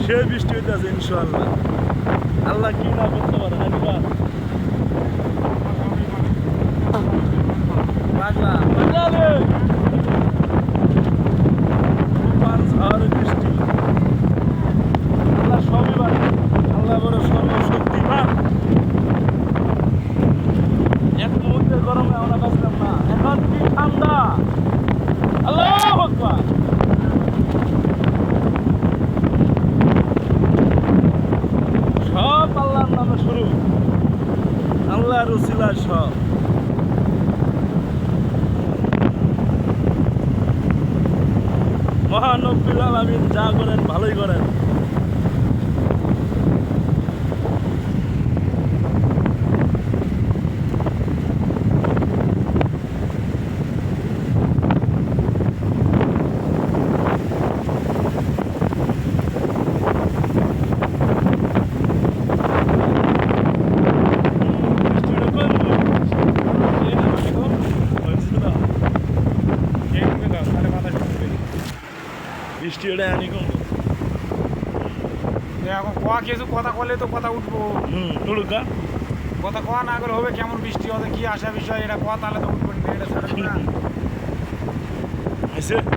সে বৃষ্টি হইতেছে ইনশাআল্লাহ। আল্লাহ কি না করতে পারে নাকি বা পাগলা পাগলা রে তুফান ঝড় বৃষ্টি আল্লাহ সবই পারে। আল্লাহ বড় সর্বশক্তিমান। এক মুহূর্তের গরমে আমরা বাঁচলাম না, এখন কি ঠান্ডা। আল্লাহু আকবার। সব আল্লাহর নামে শুরু, আল্লাহর উসিলা সব। মহান রব্বুল আলামিন যা করেন ভালোই করেন। বৃষ্টি এটা আনি কম এখন কোয়া কিছু কথা কলে তো কথা উঠবো। টুলুকা কথা কোয়া না করে হবে কেমন বৃষ্টি হবে কি আসা বিষয় এটা কোয়া তাহলে তো উঠবো না, এটা ছাড়া